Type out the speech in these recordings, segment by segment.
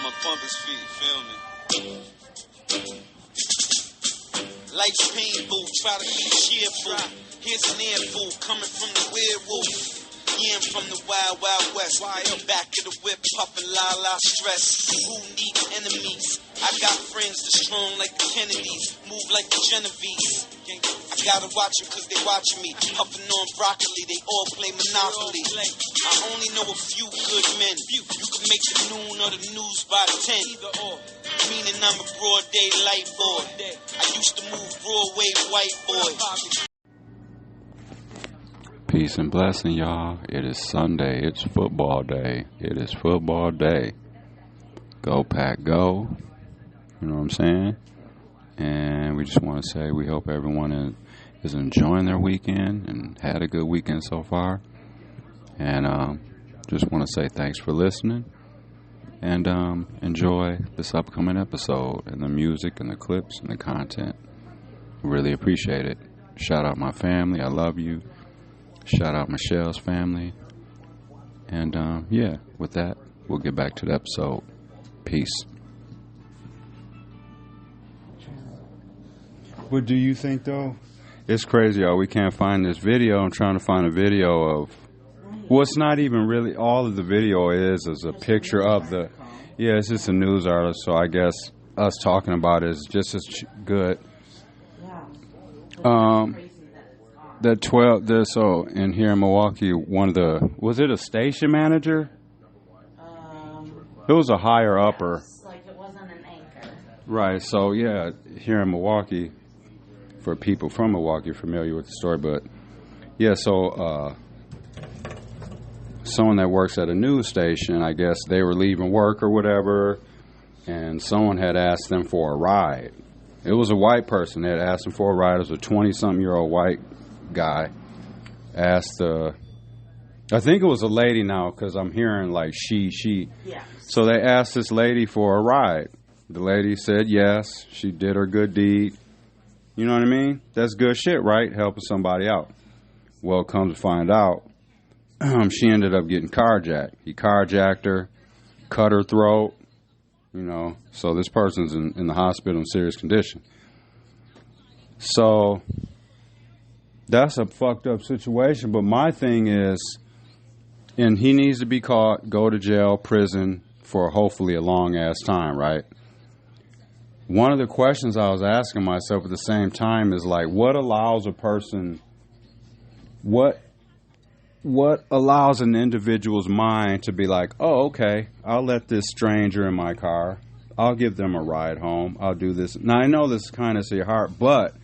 I'ma pump his feet, feel me? Life's painful, try to be cheerful. Here's an earful coming from the werewolf. Yeah, I'm from the wild, wild west. Back of the whip, puffin' la stress. Who needs enemies? I got friends that's strong like the Kennedys, move like the Genovese. I gotta watch them cause they watching me. Puffin' on broccoli, they all play Monopoly. I only know a few good men. You can make the noon or the news by 10. Meaning I'm a broad day light boy. I used to move Broadway white boy. Peace and blessing, y'all. It is Sunday. It's football day. It is football day. Go Pack Go. You know what I'm saying? And we just want to say we hope everyone is enjoying their weekend and had a good weekend so far. And just want to say thanks for listening. And enjoy this upcoming episode and the music and the clips and the content. Really appreciate it. Shout out my family. I love you. Shout out Michelle's family. And yeah, with that, we'll get back to the episode. Peace. What do you think, though? It's crazy, y'all. We can't find this video. I'm trying to find a video of... Well, it's not even really... All of the video is a picture of the... Yeah, it's just a news article, so I guess us talking about it is just as good. That 12, so in here in Milwaukee, one of the, was it a station manager? It was a higher upper. Like it wasn't an anchor. Right, so yeah, here in Milwaukee, for people from Milwaukee familiar with the story, but yeah, so someone that works at a news station, I guess they were leaving work or whatever, and someone had asked them for a ride. It was a white person. They had asked them for a ride. It was a 20-something-year-old white guy. Asked, I think it was a lady now because I'm hearing like she. Yeah. So they asked this lady for a ride. The lady said yes. She did her good deed. You know what I mean? That's good shit, right? Helping somebody out. Well, comes to find out, she ended up getting carjacked. He carjacked her, cut her throat. You know, so this person's in the hospital in serious condition. So that's a fucked up situation. But my thing is, and he needs to be caught, go to jail, prison for hopefully a long ass time, right? One of the questions I was asking myself at the same time is like, what allows a person, what allows an individual's mind to be like, oh, okay, I'll let this stranger in my car, I'll give them a ride home, I'll do this. Now, I know this kind of your heart, but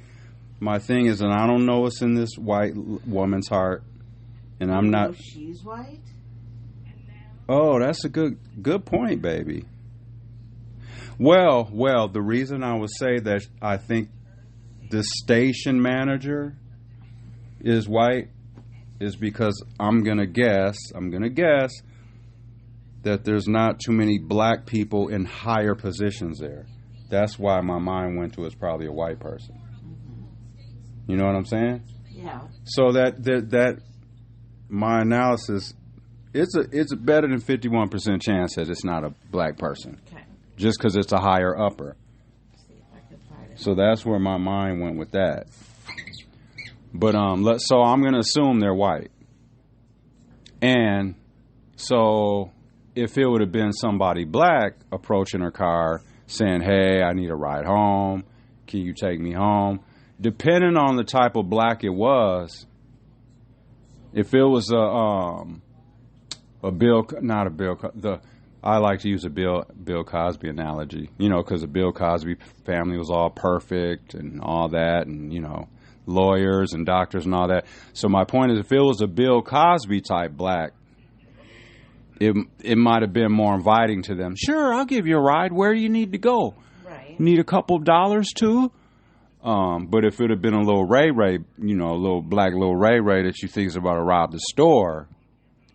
my thing is, and I don't know what's in this white woman's heart, and I'm not... She's white? Oh, that's a good point, baby. Well, the reason I would say that I think the station manager is white is because I'm gonna guess that there's not too many black people in higher positions there. That's why my mind went to it's probably a white person. You know what I'm saying? Yeah. So that my analysis, it's better than 51% chance that it's not a black person. Okay. Just because it's a higher upper. See if I can find it. So that's where my mind went with that. But so I'm gonna assume they're white. And so if it would have been somebody black approaching her car saying, "Hey, I need a ride home. Can you take me home?" Depending on the type of black it was, if it was I like to use a Bill Cosby analogy, you know, because the Bill Cosby family was all perfect and all that, and you know, lawyers and doctors and all that. So my point is, if it was a Bill Cosby type black, it might have been more inviting to them. Sure, I'll give you a ride. Where do you need to go? Right. Need a couple dollars too? But if it would have been a little Ray, you know, a little black little Ray that she thinks about to rob the store,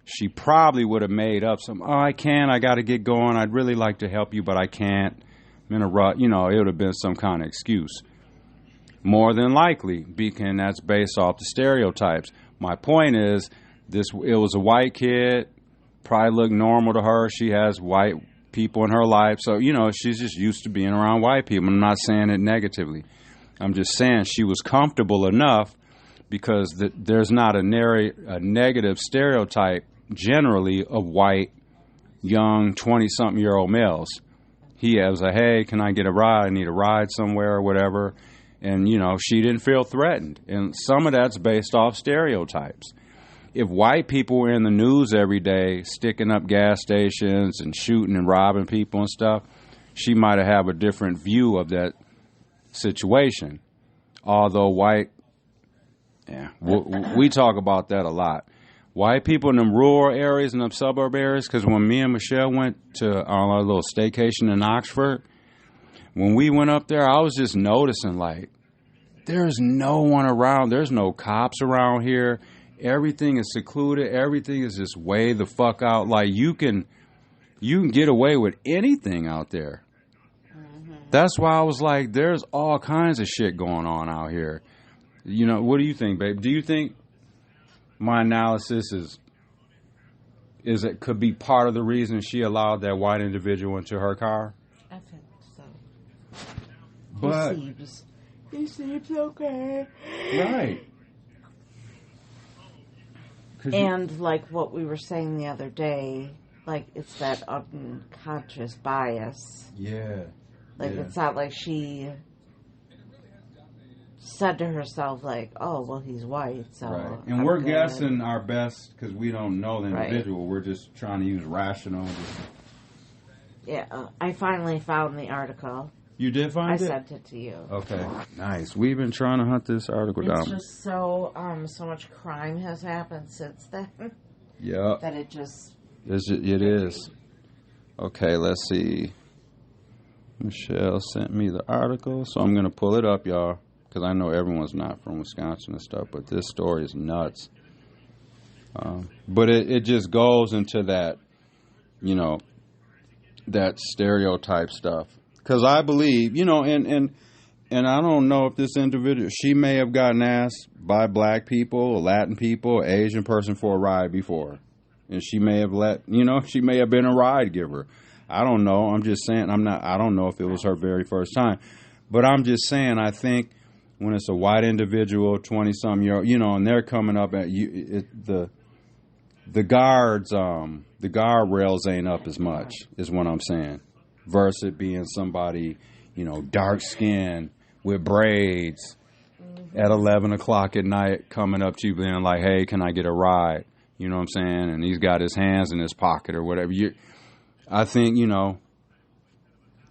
she probably would have made up some, I got to get going. I'd really like to help you, but I can't. I'm in a rut. You know, it would have been some kind of excuse. More than likely, and that's based off the stereotypes. My point is, it was a white kid, probably looked normal to her. She has white people in her life. So, you know, she's just used to being around white people. I'm not saying it negatively. I'm just saying she was comfortable enough because there's not a negative stereotype generally of white, young, 20-something-year-old males. He was like, hey, can I get a ride? I need a ride somewhere or whatever. And, you know, she didn't feel threatened. And some of that's based off stereotypes. If white people were in the news every day sticking up gas stations and shooting and robbing people and stuff, she might have a different view of that situation. Although we talk about that a lot. White people in them rural areas and them suburb areas, because when me and Michelle went to our little staycation in Oxford, when we went up there, I was just noticing, like, there's no one around. There's no cops around here. Everything is secluded. Everything is just way the fuck out. Like, you can get away with anything out there. Mm-hmm. That's why I was like, there's all kinds of shit going on out here. You know, what do you think, babe? Do you think my analysis is it could be part of the reason she allowed that white individual into her car? I think so. But he seems okay. Right. And like what we were saying the other day, like it's that unconscious bias. Yeah. Like it's not like she said to herself, like, oh, well, he's white, so... Right. And we're guessing our best because we don't know the individual. Right. We're just trying to use rational... Yeah, I finally found the article. You did find it? I sent it to you. Okay, nice. We've been trying to hunt this article down. It's just so much crime has happened since then. Yeah. That it just... It is. Okay, let's see. Michelle sent me the article, so I'm going to pull it up, y'all. Because I know everyone's not from Wisconsin and stuff, but this story is nuts. But it just goes into that, you know, that stereotype stuff. Because I believe, you know, and I don't know if this individual, she may have gotten asked by black people, Latin people, Asian person for a ride before. And she may have she may have been a ride giver. I don't know. I'm just saying, I don't know if it was her very first time. But I'm just saying, I think when it's a white individual, 20-something-year-old, you know, and they're coming up at you, the guards, the guardrails ain't up as much, is what I'm saying. Versus it being somebody, you know, dark skinned with braids at 11 o'clock at night coming up to you being like, hey, can I get a ride? You know what I'm saying? And he's got his hands in his pocket or whatever. I think, you know,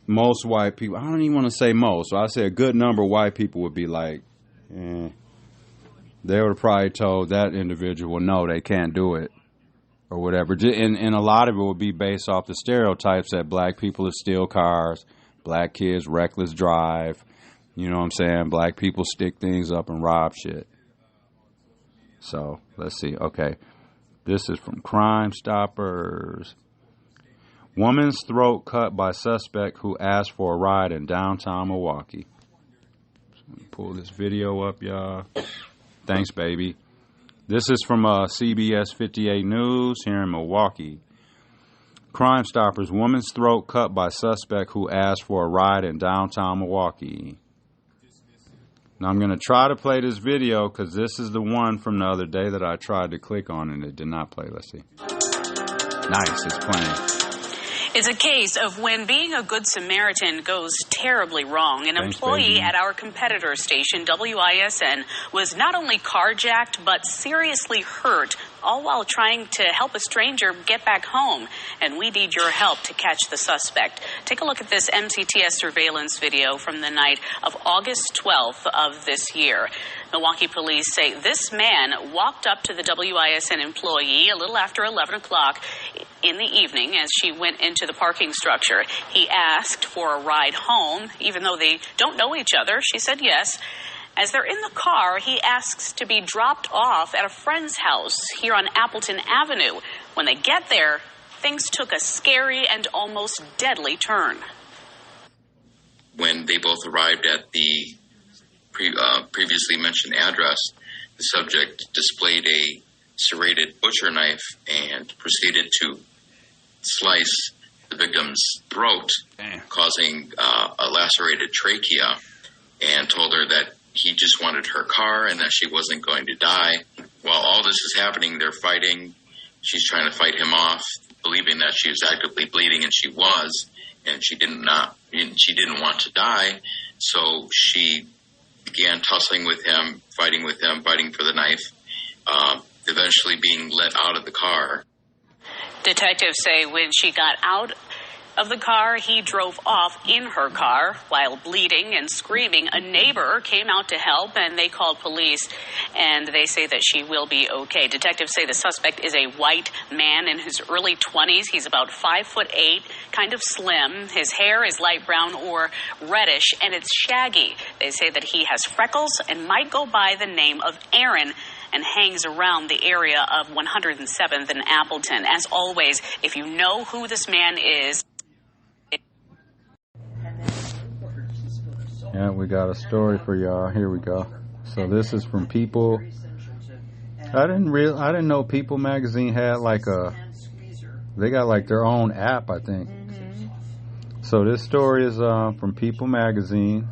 most white people, I don't even want to say most, so I say a good number of white people would be like, they would have probably told that individual, no, they can't do it. Or whatever. And a lot of it would be based off the stereotypes that black people steal cars, black kids reckless drive, you know what I'm saying? Black people stick things up and rob shit. So, let's see. Okay. This is from Crime Stoppers. Woman's throat cut by suspect who asked for a ride in downtown Milwaukee. So let me pull this video up, y'all. Thanks, baby. This is from CBS 58 News here in Milwaukee. Crime Stoppers, woman's throat cut by suspect who asked for a ride in downtown Milwaukee. Now I'm going to try to play this video because this is the one from the other day that I tried to click on and it did not play. Let's see. Nice, it's playing. It's a case of when being a good Samaritan goes terribly wrong. An employee at our competitor station, WISN, was not only carjacked but seriously hurt, all while trying to help a stranger get back home. And we need your help to catch the suspect. Take a look at this MCTS surveillance video from the night of August 12th of this year. Milwaukee police say this man walked up to the WISN employee a little after 11 o'clock in the evening as she went into the parking structure. He asked for a ride home, even though they don't know each other. She said yes. As they're in the car, he asks to be dropped off at a friend's house here on Appleton Avenue. When they get there, things took a scary and almost deadly turn. When they both arrived at the previously mentioned address, the subject displayed a serrated butcher knife and proceeded to slice the victim's throat, causing a lacerated trachea, and told her that he just wanted her car and that she wasn't going to die. While all this is happening, they're fighting. She's trying to fight him off, believing that she was actively bleeding, and she was, and she didn't want to die. So she began tussling with him, fighting for the knife, eventually being let out of the car. Detectives say when she got out of the car, he drove off in her car while bleeding and screaming. A neighbor came out to help, and they called police, and they say that she will be okay. Detectives say the suspect is a white man in his early 20s. He's about 5'8", kind of slim. His hair is light brown or reddish, and it's shaggy. They say that he has freckles and might go by the name of Aaron, and hangs around the area of 107th and Appleton. As always, if you know who this man is... Yeah, we got a story for y'all. Here we go. So this is from People. I didn't know People magazine had they got like their own app, I think. So this story is from People magazine.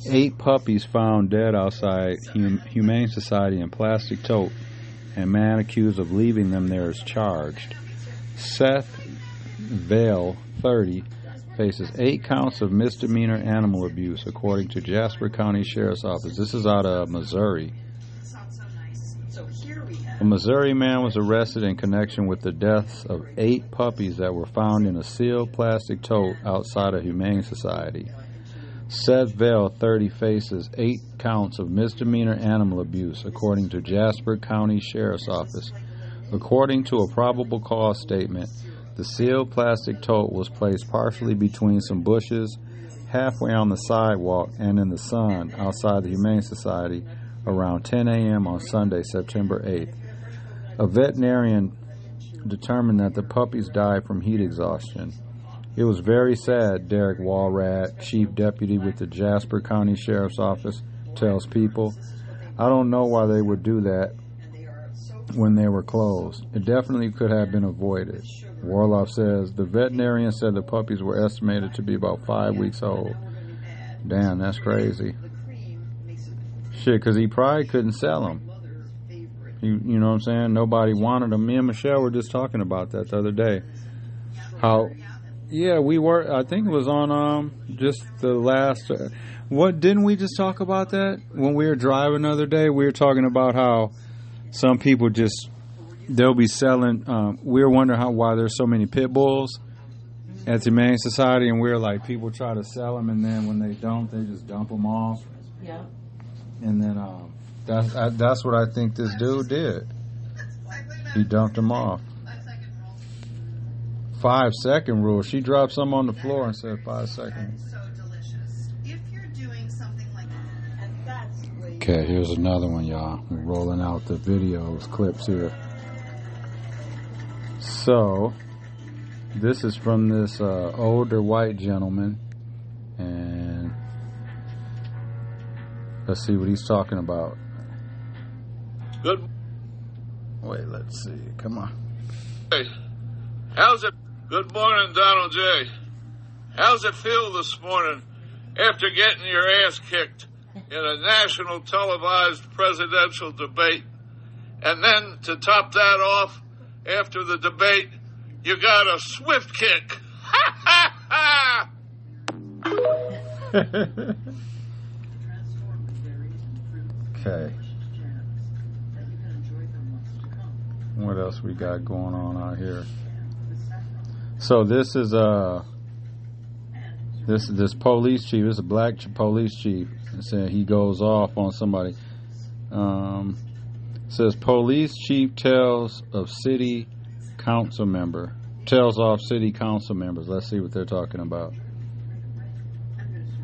8 puppies found dead outside Humane Society in plastic tote, and man accused of leaving them there is charged. Seth Vale, 30, faces 8 counts of misdemeanor animal abuse, according to Jasper County Sheriff's Office. This is out of Missouri. A Missouri man was arrested in connection with the deaths of 8 puppies that were found in a sealed plastic tote outside a Humane Society. Seth Vale, 30, faces 8 counts of misdemeanor animal abuse, according to Jasper County Sheriff's Office. According to a probable cause statement, the sealed plastic tote was placed partially between some bushes, halfway on the sidewalk and in the sun outside the Humane Society around 10 a.m. on Sunday, September 8th. A veterinarian determined that the puppies died from heat exhaustion. It was very sad, Derek Walrad, chief deputy with the Jasper County Sheriff's Office, tells People. I don't know why they would do that when they were closed. It definitely could have been avoided. Warloff says the veterinarian said the puppies were estimated to be about 5 weeks old. Damn, that's crazy. Shit, because he probably couldn't sell them. You know what I'm saying? Nobody wanted them. Me and Michelle were just talking about that the other day. How... Yeah, we were. I think it was on just the last. What didn't we just talk about that when we were driving the other day? We were talking about how some people they'll be selling. We were wondering why there's so many pit bulls at the Humane Society, and we were like, people try to sell them, and then when they don't, they just dump them off. Yeah. And then that's what I think this dude did. He dumped them off. 5-second rule. She dropped some on the floor and said 5 seconds. Okay, here's another one, y'all. We're rolling out the videos, clips here. So, this is from this older white gentleman, and let's see what he's talking about. Good. Wait, let's see. Come on. Hey, how's it? Good morning, Donald J. How's it feel this morning after getting your ass kicked in a national televised presidential debate? And then to top that off, after the debate, you got a swift kick. Ha ha ha! Okay. What else we got going on out here? So this is this police chief. This is a black police chief. And saying he goes off on somebody. Says police chief tells off city council members. Let's see what they're talking about.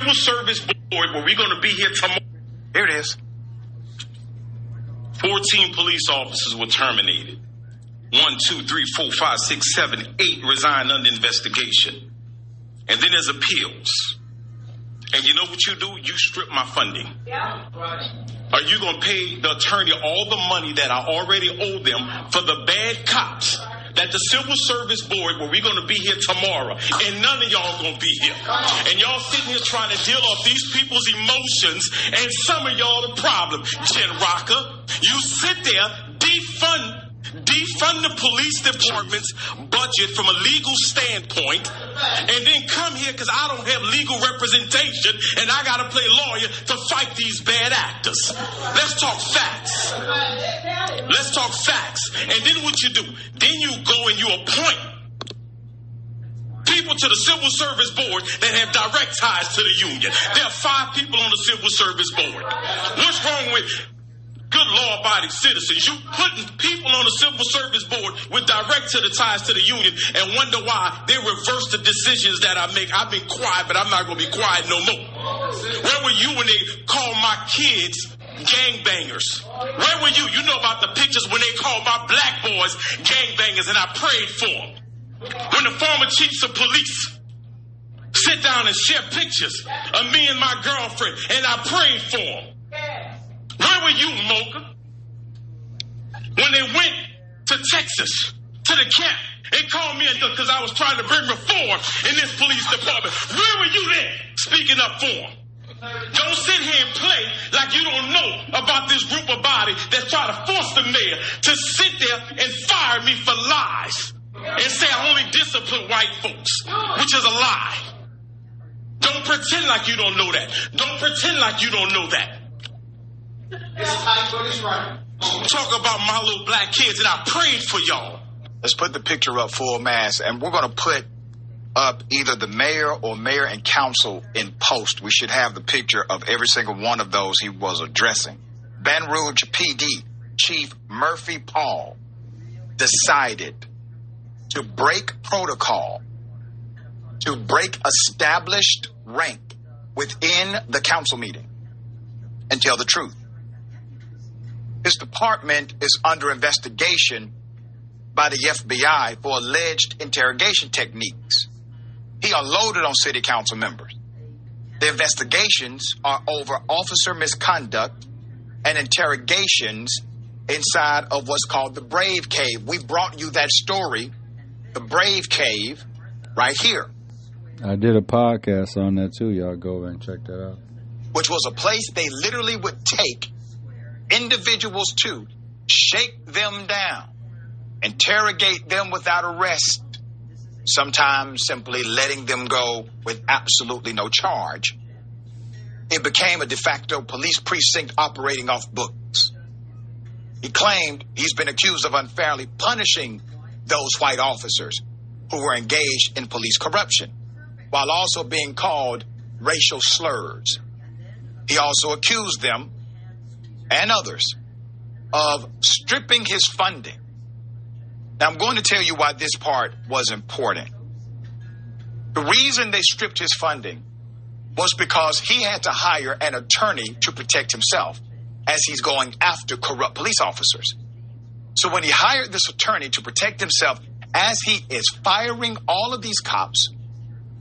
Civil Service Board, where we're going to be here tomorrow. Here it is. 14 police officers were terminated. 1, 2, 3, 4, 5, 6, 7, 8 resigned under investigation. And then there's appeals. And you know what you do? You strip my funding. Yeah, right. Are you going to pay the attorney all the money that I already owe them for the bad cops that the Civil Service Board, where we're going to be here tomorrow, and none of y'all going to be here. And y'all sitting here trying to deal off these people's emotions, and some of y'all the problem. Jen Rocker, you sit there, defund the police department's budget from a legal standpoint, and then come here because I don't have legal representation and I got to play lawyer to fight these bad actors. Let's talk facts. Let's talk facts. And then what you do? Then you go and you appoint people to the Civil Service Board that have direct ties to the union. There are 5 people on the Civil Service Board. What's wrong with good law-abiding citizens? You putting people on the Civil Service Board with direct ties to the union and wonder why they reverse the decisions that I make. I've been quiet, but I'm not going to be quiet no more. Where were you when they called my kids gangbangers? Where were you? You know about the pictures when they called my black boys gangbangers, and I prayed for them. When the former chiefs of police sit down and share pictures of me and my girlfriend, and I prayed for them. Where were you, Mocha? When they went to Texas, to the camp, and called me because I was trying to bring reform in this police department. Where were you then, speaking up for them? Don't sit here and play like you don't know about this group of body that's trying to force the mayor to sit there and fire me for lies and say I only discipline white folks, which is a lie. Don't pretend like you don't know that. Don't pretend like you don't know that. Talk about my little black kids, and I prayed for y'all. Let's put the picture up full mass, and we're going to put up either the mayor or mayor and council in post. We should have the picture of every single one of those he was addressing. Baton Rouge PD Chief Murphy Paul decided to break protocol, to break established rank within the council meeting and tell the truth. His department is under investigation by the FBI for alleged interrogation techniques. He unloaded on city council members. The investigations are over officer misconduct and interrogations inside of what's called the Brave Cave. We brought you that story, the Brave Cave, right here. I did a podcast on that too. Y'all go over and check that out. Which was a place they literally would take individuals to, shake them down, interrogate them without arrest, sometimes simply letting them go with absolutely no charge. It became a de facto police precinct operating off books. He claimed he's been accused of unfairly punishing those white officers who were engaged in police corruption, while also being called racial slurs. He also accused them and others of stripping his funding. Now, I'm going to tell you why this part was important. The reason they stripped his funding was because he had to hire an attorney to protect himself as he's going after corrupt police officers. So when he hired this attorney to protect himself, as he is firing all of these cops,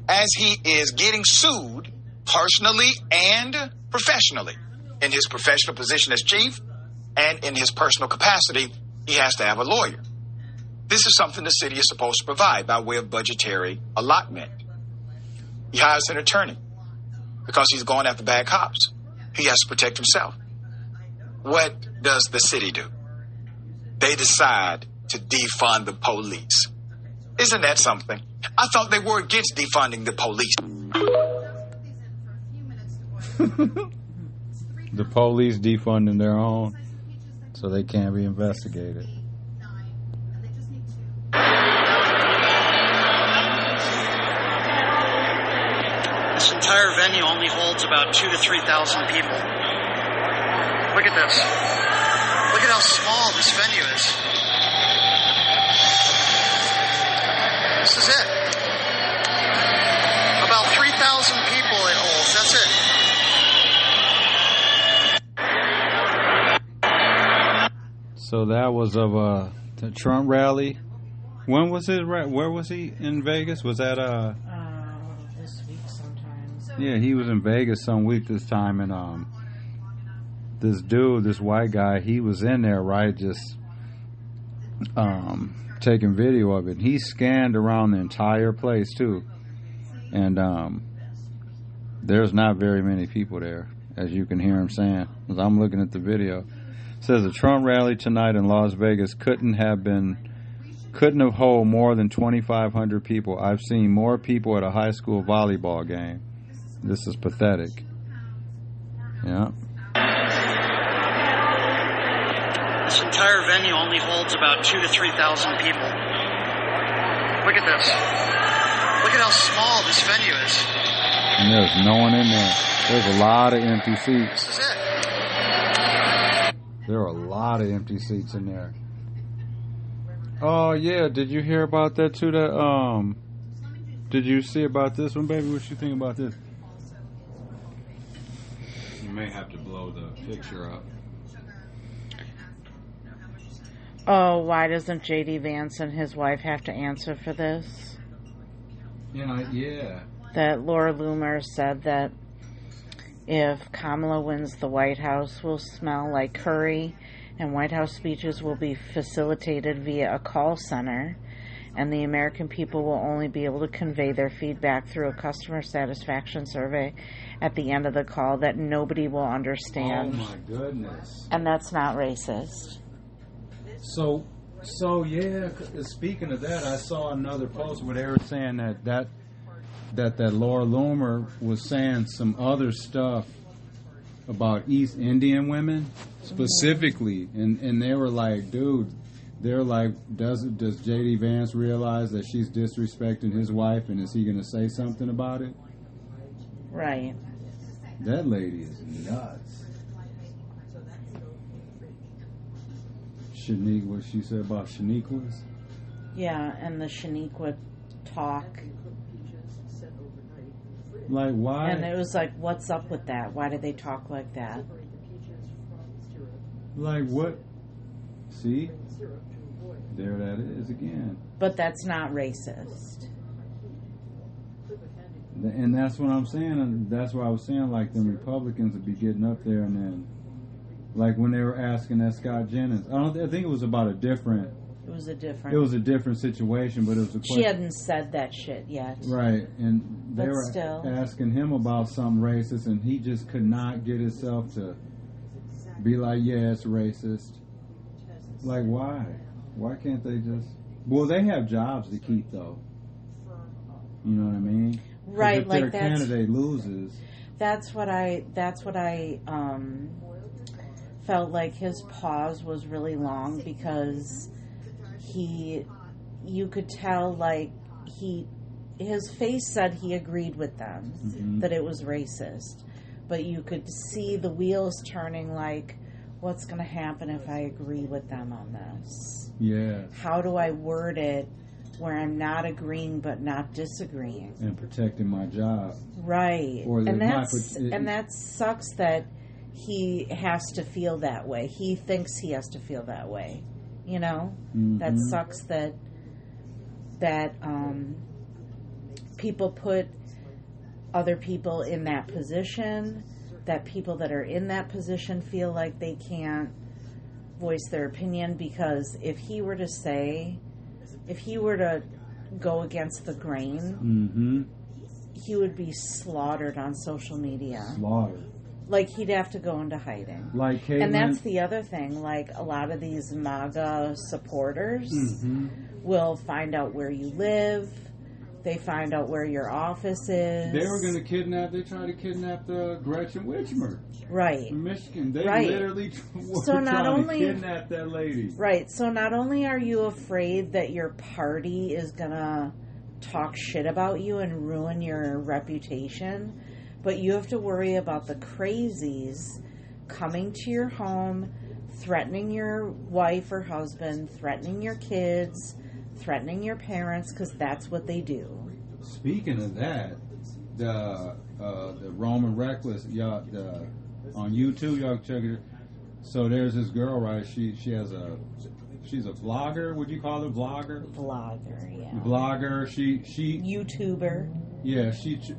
as he is getting sued personally and professionally, in his professional position as chief and in his personal capacity, he has to have a lawyer. This is something the city is supposed to provide by way of budgetary allotment. He hires an attorney because he's going after bad cops. He has to protect himself. What does the city do? They decide to defund the police. Isn't that something? I thought they were against defunding the police. The police defunding their own so they can't be investigated. This entire venue only holds about 2,000 to 3,000 people. Look at this. Look at how small this venue is. This is it. About 3,000 people it holds. That's it. So that was of the Trump rally. When was it? Where was he in Vegas? Was that This week sometime. Yeah, he was in Vegas some week this time, and this dude, this white guy, he was in there, right? Just taking video of it. He scanned around the entire place too, and there's not very many people there, as you can hear him saying. As I'm looking at the video, it says the Trump rally tonight in Las Vegas couldn't have hold more than 2,500 people. I've seen more people at a high school volleyball game. This is pathetic. Yeah. This entire venue only holds about 2,000 to 3,000 people. Look at this. Look at how small this venue is. And there's no one in there. There's a lot of empty seats. This is it. There are a lot of empty seats in there. Oh yeah, did you hear about that too? That did you see about this one, baby? What you think about this? You may have to blow the picture up. Oh, why doesn't J.D. Vance and his wife have to answer for this? Yeah. That Laura Loomer said that if Kamala wins the White House, will smell like curry, and White House speeches will be facilitated via a call center, and the American people will only be able to convey their feedback through a customer satisfaction survey at the end of the call that nobody will understand. Oh my goodness. And that's not racist. So yeah, speaking of that, I saw another post where they were saying that Laura Loomer was saying some other stuff about East Indian women specifically, and they were like, dude, they're like, does J.D. Vance realize that she's disrespecting his wife, and is he going to say something about it? Right. That lady is nuts. Shaniqua, what she said about Shaniquas? Yeah, and the Shaniqua talk. Like, why? And it was like, what's up with that? Why did they talk like that? Like, what? See? There that is again. But that's not racist. And that's what I'm saying. And that's why I was saying, like, the Republicans would be getting up there and then, like, when they were asking that Scott Jennings. I think it was about a different... It was a different situation, but it was a question. She hadn't said that shit yet. Right, and they were asking him about something racist, and he just could not get himself to be like, yeah, it's racist. Like, why? Why can't they just... Well, they have jobs to keep, though. You know what I mean? Right, if like their candidate loses... That's what I felt like his pause was really long, because you could tell, like, his face said he agreed with them, that it was racist, but you could see the wheels turning, like, what's going to happen if I agree with them on this? Yeah. How do I word it where I'm not agreeing but not disagreeing? And protecting my job. Right. And that sucks that he has to feel that way. He thinks he has to feel that way. You know? That sucks that people put other people in that position, that people that are in that position feel like they can't voice their opinion, because if he were to go against the grain, he would be slaughtered on social media. Slaughtered. Like, he'd have to go into hiding. Like Caitlin. And that's the other thing. Like, a lot of these MAGA supporters will find out where you live. They find out where your office is. They were going to they tried to kidnap the Gretchen Whitmer. Right. From Michigan. They literally were trying to kidnap that lady. Right. So not only are you afraid that your party is going to talk shit about you and ruin your reputation, but you have to worry about the crazies coming to your home, threatening your wife or husband, threatening your kids, threatening your parents, because that's what they do. Speaking of that, the Roman Reckless, y'all, on YouTube, y'all check it. So there's this girl, right? She's a vlogger. Would you call her vlogger? Vlogger, yeah. Vlogger. She YouTuber. Yeah,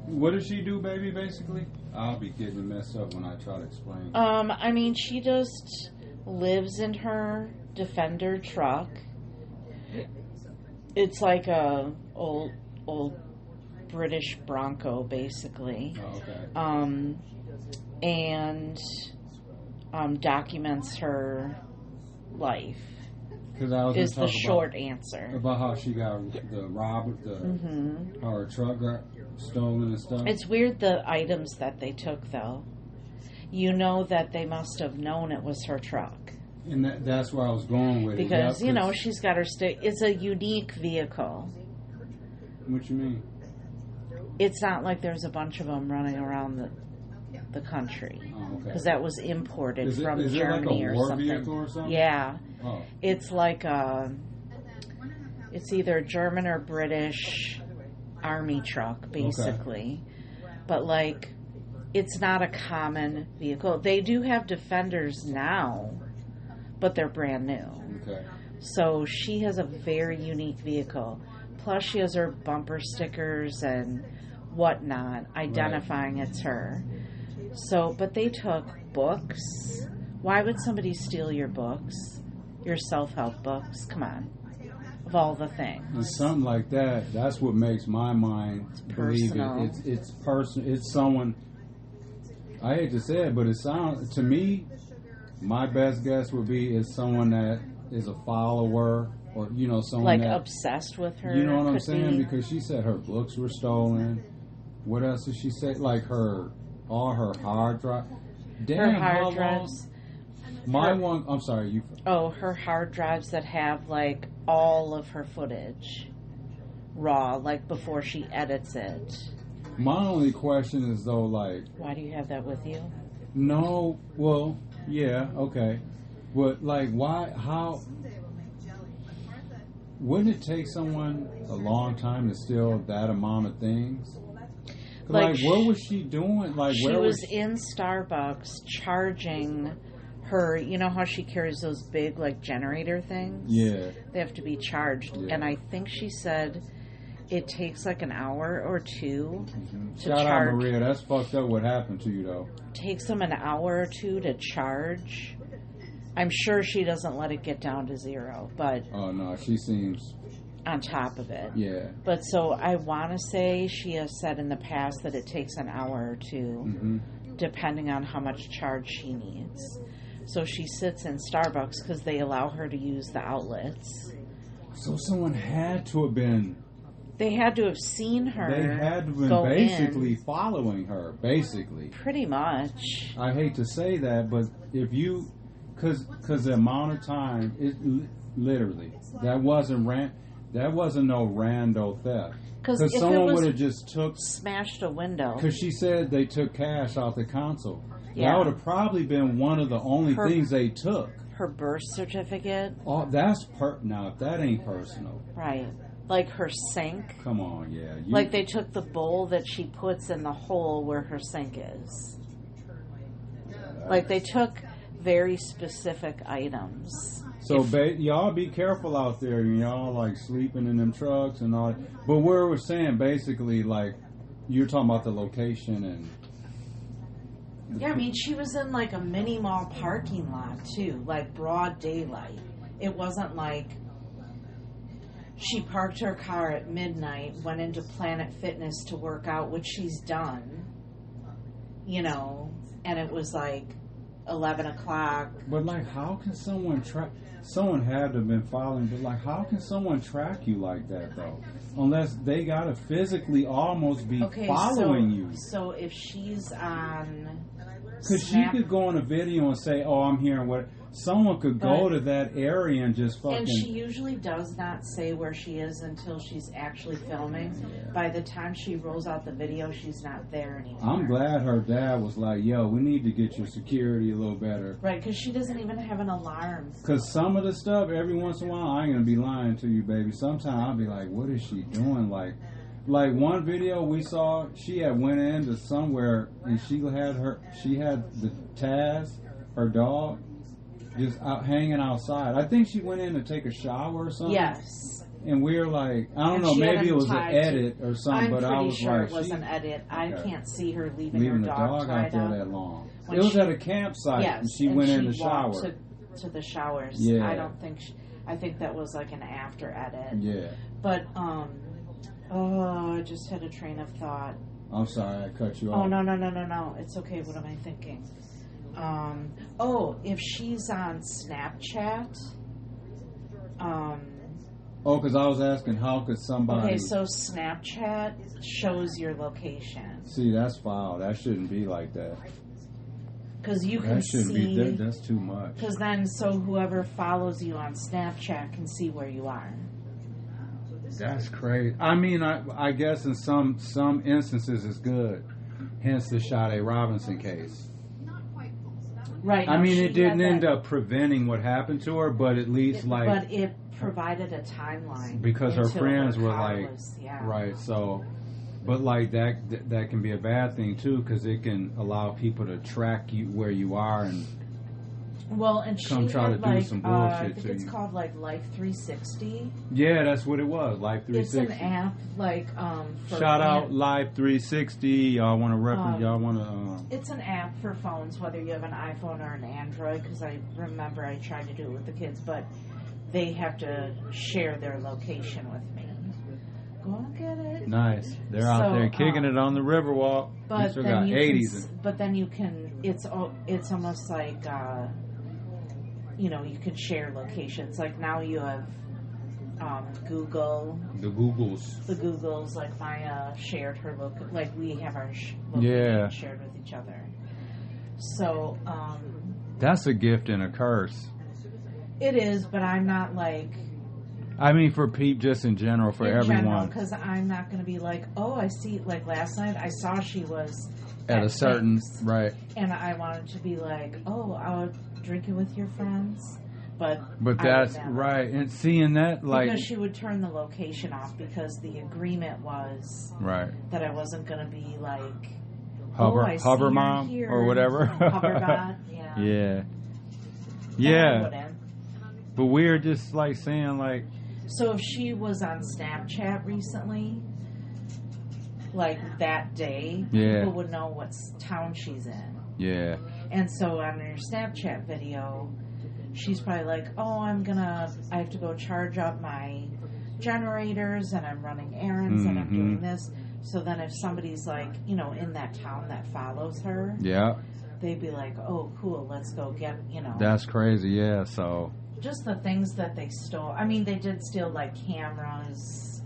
what does she do, baby, basically? I'll be getting messed up when I try to explain. I mean, she just lives in her Defender truck, It's like a old British Bronco, basically. Oh, okay. And documents her life. Is the short answer about how she got her truck got stolen and stuff. It's weird the items that they took, though. You know that they must have known it was her truck. And that's where I was going with because, it. Because, she's got her it's a unique vehicle. What you mean? It's not like there's a bunch of them running around the country. Oh, okay. Because that was imported from is Germany it like a or war something. Vehicle or something? Yeah. Oh. It's like it's either German or British army truck, basically. Okay. But, like, it's not a common vehicle. They do have Defenders now, but they're brand new. Okay. So she has a very unique vehicle. Plus, she has her bumper stickers and whatnot, identifying it's her. So, but they took books. Why would somebody steal your books? Your self-help books? Come on. Of all the things. And something like that, that's what makes my mind believe it. It's personal. It's someone, I hate to say it, but it sounds, to me, my best guess would be is someone that is a follower or, someone like that, obsessed with her. You know what I'm saying? Because she said her books were stolen. What else did she say? Like all her hard drive. Her hard drives. I'm sorry, you. Oh, her hard drives that have like all of her footage raw, like before she edits it. My only question is though, like, why do you have that with you? No, well, yeah, okay, but like, why? How? Wouldn't it take someone a long time to steal that amount of things? Like what was she doing? Like, she was in Starbucks charging her. You know how she carries those big like generator things? Yeah, they have to be charged, and I think she said it takes like an hour or two to Shout charge. out Maria, that's fucked up. What happened to you though? Takes them an hour or two to charge. I'm sure she doesn't let it get down to zero, but oh no, she seems on top of it. Yeah. But so I want to say she has said in the past that it takes an hour or two, depending on how much charge she needs. So she sits in Starbucks because they allow her to use the outlets. So someone had to have been. They had to have seen her. They had to have been basically following her, basically. Pretty much. I hate to say that, but if you, because the amount of time, it literally, that wasn't no rando theft. Because someone would have just smashed a window. Because she said they took cash off the console. Yeah. That would have probably been one of the only things they took. Her birth certificate. Oh, that's now that ain't personal. Right. Like her sink. Come on, yeah. Like they took the bowl that she puts in the hole where her sink is. Like they took very specific items. So y'all be careful out there. Y'all like sleeping in them trucks and all. But where we're saying basically, like you're talking about the location and. Yeah, I mean she was in like a mini mall parking lot too, like broad daylight. It wasn't like she parked her car at midnight, went into Planet Fitness to work out, which she's done. And it was like 11 o'clock. But like, how can someone track? Someone had to have been following, but like, how can someone track you like that though? Unless they gotta physically almost be following you. So if she's on, because she could go on a video and say, "Oh, I'm here," and what? Someone could go to that area and just fucking. And she usually does not say where she is until she's actually filming. Yeah. By the time she rolls out the video, she's not there anymore. I'm glad her dad was like, "Yo, we need to get your security a little better." Right, because she doesn't even have an alarm. Because some of the stuff, every once in a while, I ain't gonna be lying to you, baby. Sometimes I'll be like, "What is she doing?" Like one video we saw, she had went into somewhere and she had the Taz, her dog. Just out hanging outside. I think she went in to take a shower or something. Yes. And we were like, I don't know, maybe it was an edit or something, but I was sure like, it was an edit. I can't see her leaving her dog out there that long. It was at a campsite, and she went in the shower. To the showers. Yeah. I think that was like an after edit. Yeah. But, I just had a train of thought. I'm sorry, I cut you Oh, off. No. It's okay. What am I thinking? If she's on Snapchat, because I was asking how could somebody... Okay, so Snapchat shows your location. See, that's foul. That shouldn't be like that. Because you can see... That's too much. Because then, so whoever follows you on Snapchat can see where you are. That's crazy. I mean, I guess in some instances it's good. Hence the Sade Robinson case. Right. I mean, it didn't end up preventing what happened to her, but at least But it provided a timeline. Because her friends were like... Yeah. Right, so... But like that can be a bad thing too, because it can allow people to track you where you are and and come she try had to do some bullshit I think to it's you. called like Life 360. Yeah, that's what it was. Life 360. It's an app for shout out Life 360. Y'all want to It's an app for phones, whether you have an iPhone or an Android. Because I remember I tried to do it with the kids, but they have to share their location with me. Go get it. Nice. They're out there kicking it on the Riverwalk. But still then got you 80s. but then you can. It's almost like you can share locations. Like now you have Google. The Googles. Like Maya shared her like we have our location shared with each other. So that's a gift and a curse. It is, but I'm not like. I mean, for people, just in general, for everyone. Because I'm not going to be like, I see, like last night, I saw she was at a certain, things, right. And I wanted to be like, I'll drink it with your friends. But that's, right. And seeing that, like. Because she would turn the location off because the agreement was. Right. That I wasn't going to be like. Hover mom or whatever. Hoverbot, yeah. Yeah. Yeah. But we're just like saying, like. So if she was on Snapchat recently, like that day, people would know what town she's in. Yeah. And so on her Snapchat video, she's probably like, I have to go charge up my generators and I'm running errands and I'm doing this. So then if somebody's like, in that town that follows her, they'd be like, oh, cool, let's go get, That's crazy, yeah, so... Just the things that they stole. I mean, they did steal, like, cameras,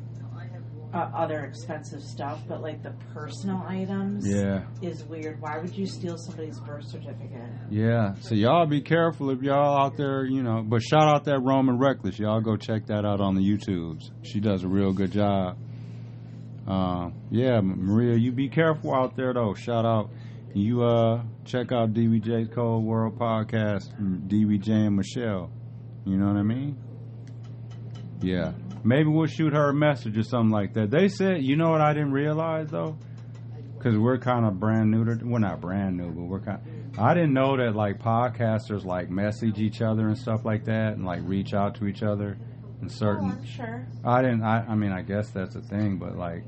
other expensive stuff, but, like, the personal items is weird. Why would you steal somebody's birth certificate? Yeah, so y'all be careful if y'all out there, But shout out that Roman Reckless. Y'all go check that out on the YouTubes. She does a real good job. Maria, you be careful out there, though. Shout out. You check out DVJ's Cold World Podcast, DVJ and Michelle. You know what I mean? Yeah. Maybe we'll shoot her a message or something like that. They said, you know what I didn't realize, though? Because we're kind of brand new to... We're not brand new, but we're kind of... I didn't know that, like, podcasters, like, message each other and stuff like that and, like, reach out to each other and certain... I'm sure. I mean, I guess that's a thing, but, like,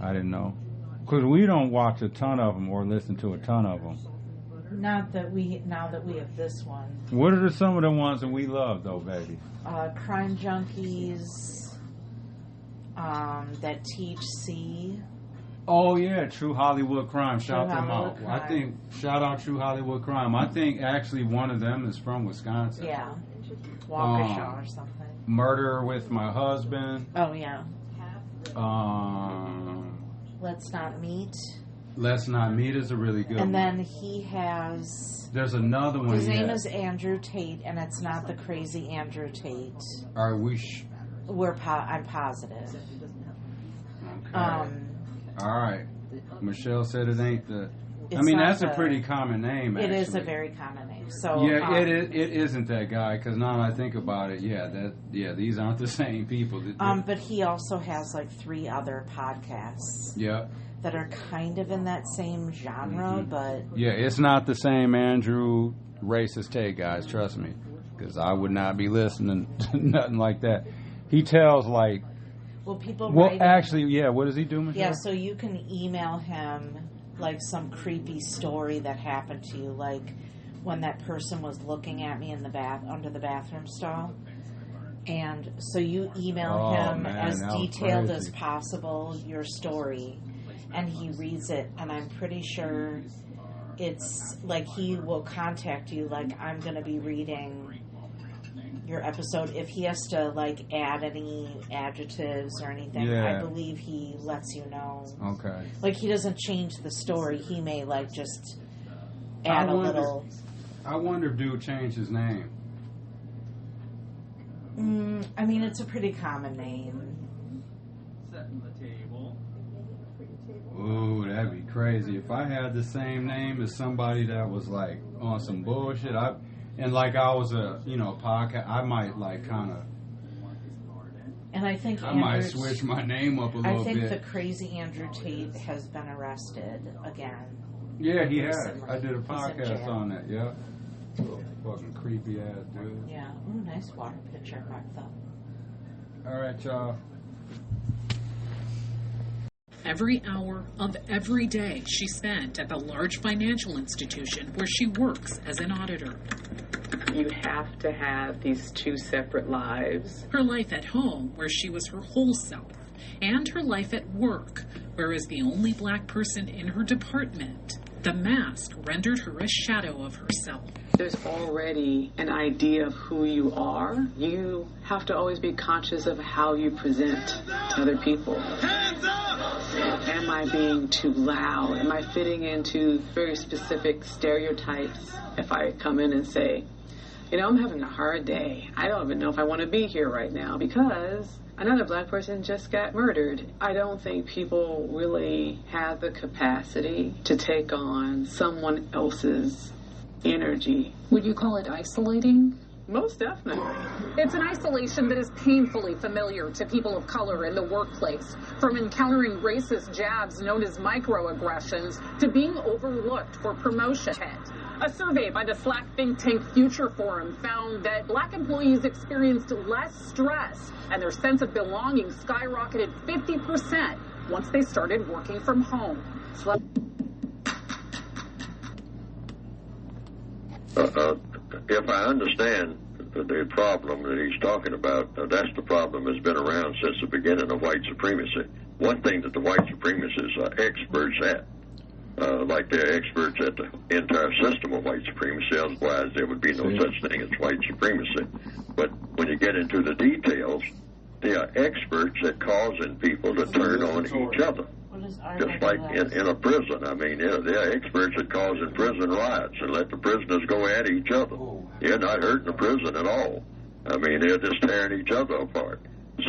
I didn't know. Because we don't watch a ton of them or listen to a ton of them. Now that we have this one. What are some of the ones that we love, though, baby? Crime Junkies, that Teach C. Oh yeah, True Hollywood Crime. Shout them out. I think shout out True Hollywood Crime. I think actually one of them is from Wisconsin. Yeah, Waukesha or something. Murder with My Husband. Oh yeah. Let's Not Meet. Let's Not Meet is a really good one. And then he has... There's another one. His name is Andrew Tate, and it's not the crazy Andrew Tate. Are we... I'm positive. Okay. All right. Michelle said it ain't the... that's a pretty common name, actually. It is a very common name. So yeah, it isn't that guy, because now I think about it, these aren't the same people. But he also has, like, 3 other podcasts. Yeah. That are kind of in that same genre, but... Yeah, it's not the same Andrew racist Tate, guys, trust me. Because I would not be listening to nothing like that. He tells, like... Well, people write... Well, actually, what does he do, Michelle? Yeah, so you can email him, like, some creepy story that happened to you, like when that person was looking at me in the under the bathroom stall. And so you email him as detailed as crazy. possible your story, and he reads it, and I'm pretty sure it's like he will contact you like, I'm going to be reading your episode. If he has to like add any adjectives or anything, I believe he lets you know. Okay. Like, he doesn't change the story. He may like just add a little. I wonder if dude changed his name. I mean, it's a pretty common name. Ooh, that'd be crazy. If I had the same name as somebody that was like on some bullshit, I was a, podcast, I might like kind of. And I think I might switch my name up a little bit. I think the crazy Andrew Tate has been arrested again. Yeah, he has. Recently. I did a He's in podcast jail. on that, yeah. Fucking creepy ass dude. Yeah. Ooh, nice water pitcher, Martha. All right, y'all. Every hour of every day she spent at the large financial institution where she works as an auditor. You have to have these two separate lives. Her life at home, where she was her whole self, and her life at work, where as the only black person in her department, the mask rendered her a shadow of herself. There's already an idea of who you are. You have to always be conscious of how you present to other people. Hands up! Am I being too loud? Am I fitting into very specific stereotypes? If I come in and say, I'm having a hard day. I don't even know if I want to be here right now because another black person just got murdered. I don't think people really have the capacity to take on someone else's energy. Would you call it isolating? Most definitely. It's an isolation that is painfully familiar to people of color in the workplace, from encountering racist jabs known as microaggressions to being overlooked for promotion. A survey by the Slack think tank Future Forum found that black employees experienced less stress and their sense of belonging skyrocketed 50% once they started working from home. If I understand the problem that he's talking about, that's the problem that's been around since the beginning of white supremacy. One thing that the white supremacists are experts at, like they're experts at the entire system of white supremacy, otherwise there would be no such thing as white supremacy. But when you get into the details, they are experts at causing people to turn on each other. Just like in a prison. I mean, they're experts at causing prison riots and let the prisoners go at each other. They're not hurting the prison at all. I mean, they're just tearing each other apart.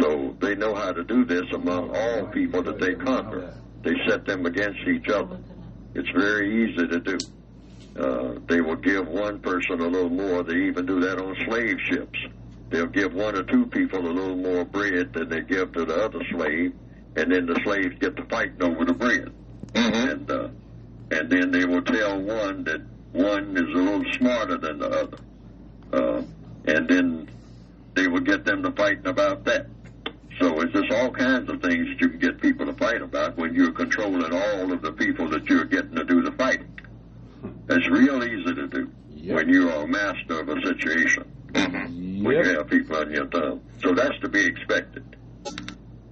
So they know how to do this among all people that they conquer. They set them against each other. It's very easy to do. They will give one person a little more. They even do that on slave ships. They'll give one or two people a little more bread than they give to the other slave, and then the slaves get to fighting over the bread. And then they will tell one that one is a little smarter than the other. And then they will get them to fighting about that. So it's just all kinds of things that you can get people to fight about when you're controlling all of the people that you're getting to do the fighting. It's real easy to do when you are a master of a situation. When you have people on your thumb. So that's to be expected.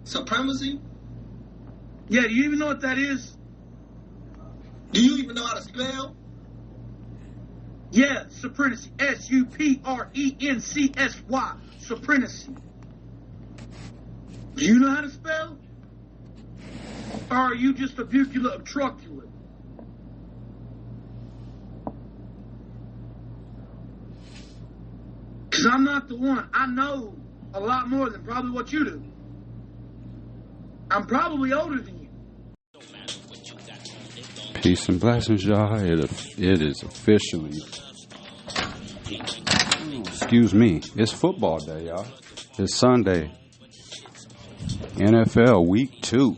Supremacy? Yeah, do you even know what that is? Do you even know how to spell? Yeah, supremacy. S-U-P-R-E-N-C-S-Y. Supremacy. Do you know how to spell? Or are you just a bucula of truculent? Because I'm not the one. I know a lot more than probably what you do. I'm probably older than you. Peace and blessings, y'all. It is officially, excuse me, it's football day, y'all. It's Sunday. NFL Week 2.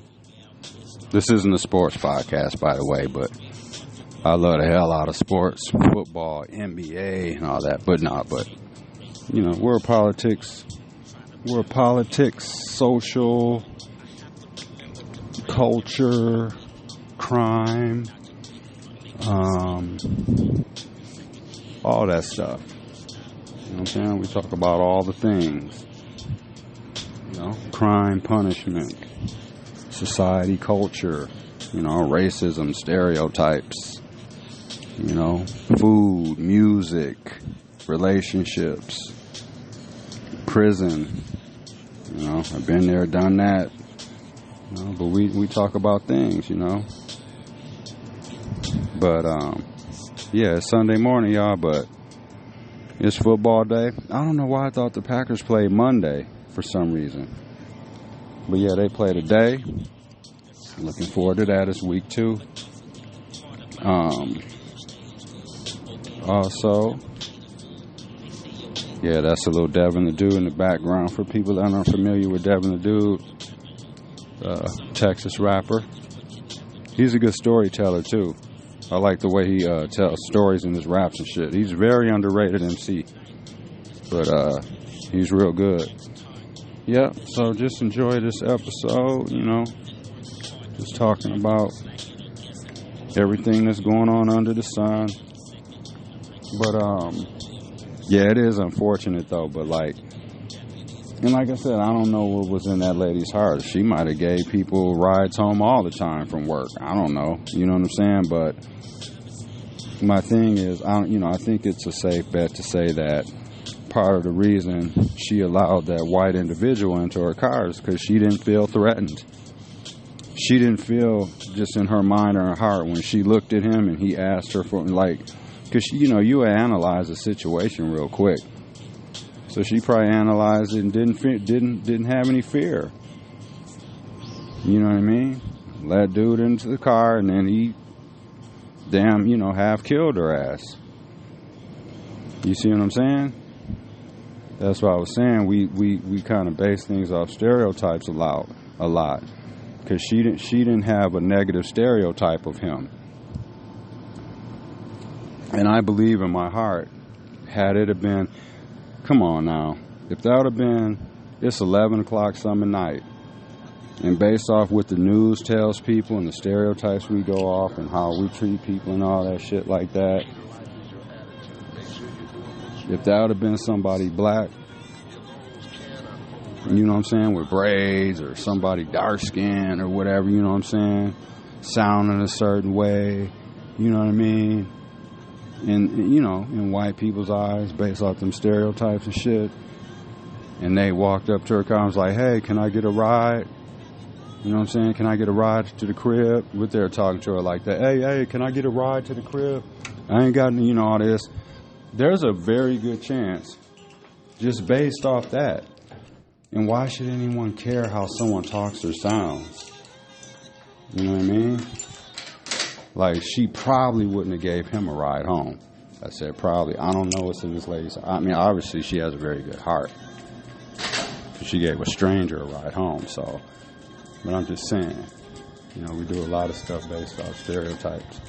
This isn't a sports podcast, by the way, but I love the hell out of sports, football, NBA, and all that. But we're politics, social, culture, crime, all that stuff. You know what I'm saying? We talk about all the things. crime, punishment, society, culture, racism, stereotypes, food, music, relationships, prison. I've been there, done that. But we talk about things, But, yeah, it's Sunday morning, y'all, but it's football day. I don't know why I thought the Packers played Monday for some reason. But, yeah, they play today. Looking forward to that. It's week 2. Also, yeah, that's a little Devin the Dude in the background for people that aren't familiar with Devin the Dude. Texas rapper. He's a good storyteller too. I like the way he tells stories in his raps and shit. He's very underrated MC, but he's real good. Yeah, so just enjoy this episode, just talking about everything that's going on under the sun. But yeah, it is unfortunate though, but like I said, I don't know what was in that lady's heart. She might have gave people rides home all the time from work. I don't know. You know what I'm saying? But my thing is, I think it's a safe bet to say that part of the reason she allowed that white individual into her car is because she didn't feel threatened. She didn't feel, just in her mind or her heart, when she looked at him and he asked her for, because, you analyze the situation real quick. So she probably analyzed it and didn't have any fear. You know what I mean? Let dude into the car and then he half killed her ass. You see what I'm saying? That's what I was saying. We kind of base things off stereotypes a lot. Because she didn't have a negative stereotype of him. And I believe in my heart, had it have been, come on now, if that would have been, it's 11 o'clock summer night, and based off what the news tells people and the stereotypes we go off and how we treat people and all that shit like that, if that would have been somebody black, you know what I'm saying, with braids, or somebody dark skinned or whatever, you know what I'm saying, sounding a certain way, you know what I mean, and in white people's eyes, based off them stereotypes and shit, and they walked up to her car and was like, hey, can I get a ride? You know what I'm saying? Can I get a ride to the crib? With there talking to her like that. Hey, can I get a ride to the crib? I ain't got any, all this. There's a very good chance, just based off that. And why should anyone care how someone talks or sounds? You know what I mean? Like, she probably wouldn't have gave him a ride home. I said probably. I don't know what's in this lady's. I mean, obviously she has a very good heart. She gave a stranger a ride home, so. But I'm just saying, we do a lot of stuff based off stereotypes.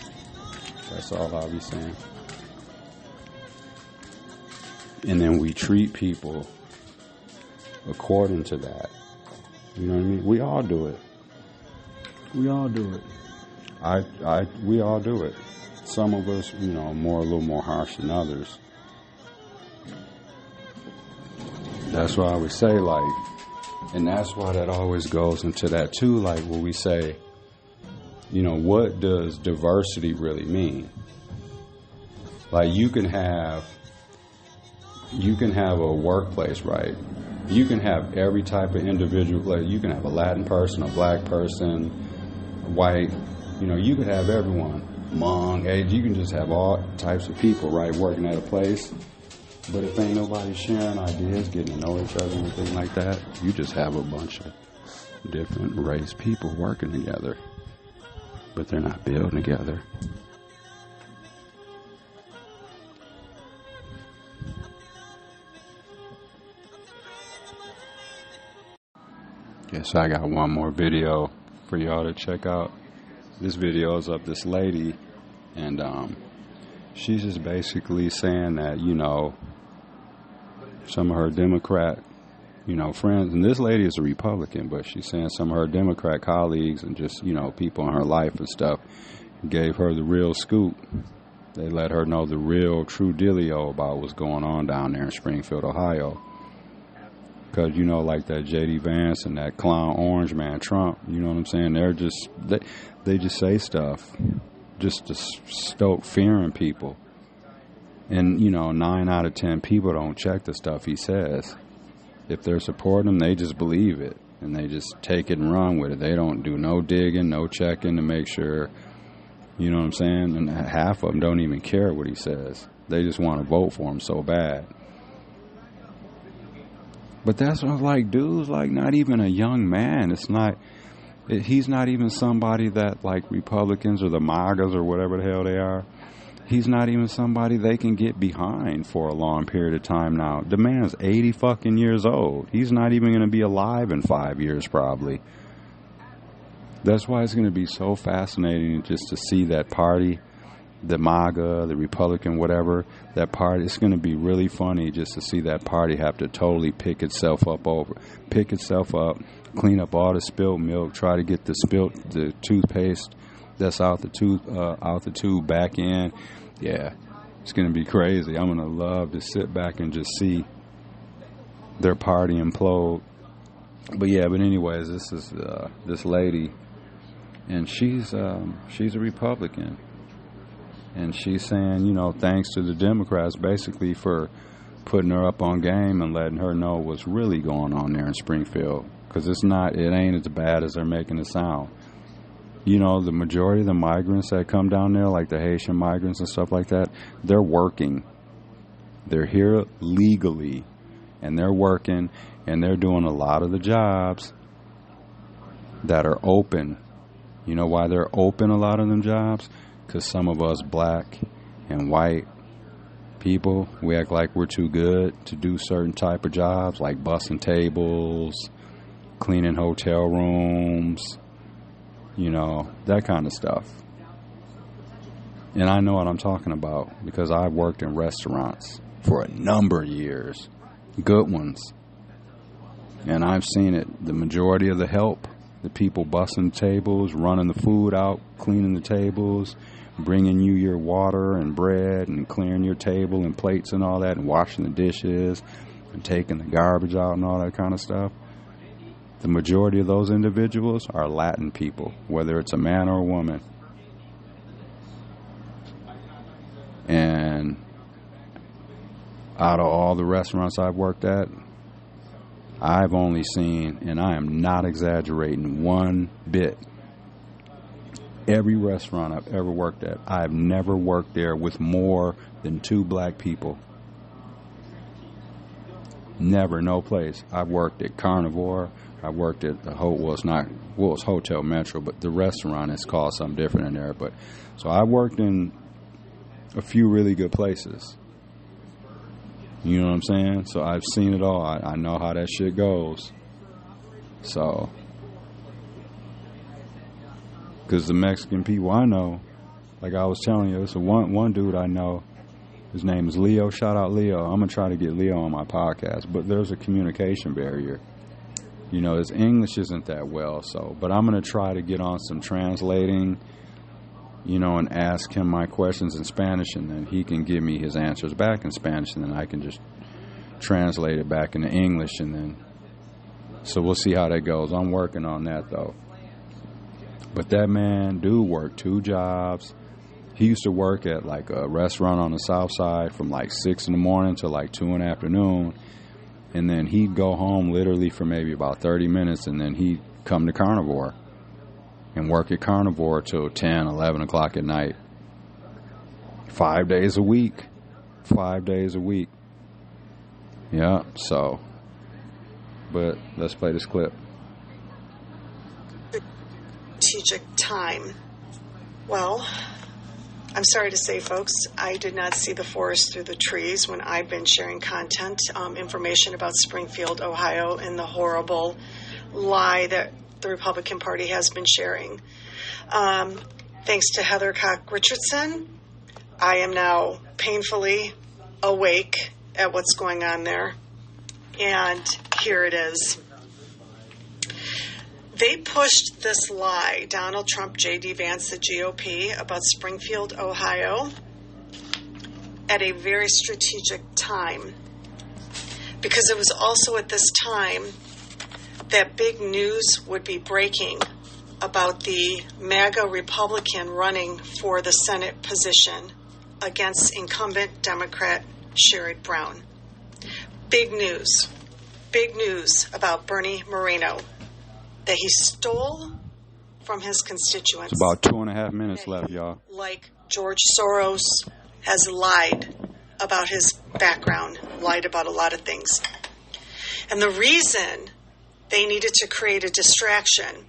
That's all I'll be saying. And then we treat people according to that. You know what I mean? We all do it. We all do it. We all do it. Some of us, a little more harsh than others. That's why I would say, and that's why that always goes into that too, where we say, what does diversity really mean? You can have a workplace, right? You can have every type of individual. You can have a Latin person, a black person, white. You could have everyone, Hmong, age. You can just have all types of people, right, working at a place. But if ain't nobody sharing ideas, getting to know each other, anything like that, you just have a bunch of different race people working together. But they're not building together. Guess I got one more video for y'all to check out. This video is of this lady, and she's just basically saying that, some of her Democrat, friends, and this lady is a Republican, but she's saying some of her Democrat colleagues and just, people in her life and stuff gave her the real scoop. They let her know the real, true dealio about what's going on down there in Springfield, Ohio. Because, you know, like that J.D. Vance and that clown orange man, Trump, you know what I'm saying? They're just, they just say stuff just to stoke fear in people. And, you know, 9 out of 10 people don't check the stuff he says. If they're supporting him, they just believe it. And they just take it and run with it. They don't do no digging, no checking to make sure, you know what I'm saying? And half of them don't even care what he says. They just want to vote for him so bad. But that's what I was like, dude's like not even a young man. He's not even somebody that like Republicans or the MAGAs or whatever the hell they are. He's not even somebody they can get behind for a long period of time now. The man's 80 fucking years old. He's not even going to be alive in 5 years probably. That's why it's going to be so fascinating just to see that party, the MAGA, the Republican, whatever, that party. It's going to be really funny just to see that party have to totally pick itself up, clean up all the spilled milk, try to get the toothpaste that's out the tube back in. Yeah, it's going to be crazy. I'm going to love to sit back and just see their party implode. But anyways, this is this lady, and she's a Republican. And she's saying, you know, thanks to the Democrats basically for putting her up on game and letting her know what's really going on there in Springfield. Because it ain't as bad as they're making it sound. You know, the majority of the migrants that come down there, like the Haitian migrants and stuff like that, they're working. They're here legally. And they're working. And they're doing a lot of the jobs that are open. You know why they're open, a lot of them jobs? Because some of us black and white people, we act like we're too good to do certain type of jobs, like bussing tables, cleaning hotel rooms, you know, that kind of stuff. And I know what I'm talking about because I've worked in restaurants for a number of years, good ones. And I've seen it, the majority of the help, the people bussing tables, running the food out, cleaning the tables, bringing you your water and bread and clearing your table and plates and all that and washing the dishes and taking the garbage out and all that kind of stuff. The majority of those individuals are Latin people, whether it's a man or a woman. And out of all the restaurants I've worked at, I've only seen, and I am not exaggerating one bit, every restaurant I've ever worked at, I've never worked there with more than 2 black people. Never, no place. I've worked at Carnivore. I worked at the it's Hotel Metro, but the restaurant is called something different in there. But so I worked in a few really good places. You know what I'm saying? So I've seen it all. I know how that shit goes. So, because the Mexican people I know, like I was telling you, it's one dude I know. His name is Leo. Shout out Leo. I'm going to try to get Leo on my podcast. But there's a communication barrier. You know, his English isn't that well. But I'm going to try to get on some translating, you know, and ask him my questions in Spanish. And then he can give me his answers back in Spanish. And then I can just translate it back into English. And then, so we'll see how that goes. I'm working on that, though. But that man do work 2 jobs. He used to work at like a restaurant on the south side from like 6 in the morning to like 2 in the afternoon. And then he'd go home literally for maybe about 30 minutes. And then he'd come to Carnivore and work at Carnivore till 10, 11 o'clock at night. 5 days a week. 5 days a week. Yeah, so. But let's play this clip. Strategic time. Well, I'm sorry to say, folks, I did not see the forest through the trees when I've been sharing content, information about Springfield, Ohio, and the horrible lie that the Republican Party has been sharing. Thanks to Heather Cock-Richardson, I am now painfully awake at what's going on there. And here it is. They pushed this lie, Donald Trump, J.D. Vance, the GOP, about Springfield, Ohio, at a very strategic time. because it was also at this time that big news would be breaking about the MAGA Republican running for the Senate position against incumbent Democrat Sherrod Brown. Big news about Bernie Moreno that he stole from his constituents. It's about 2.5 minutes left, y'all. Like George Soros has lied about his background, lied about a lot of things. And the reason they needed to create a distraction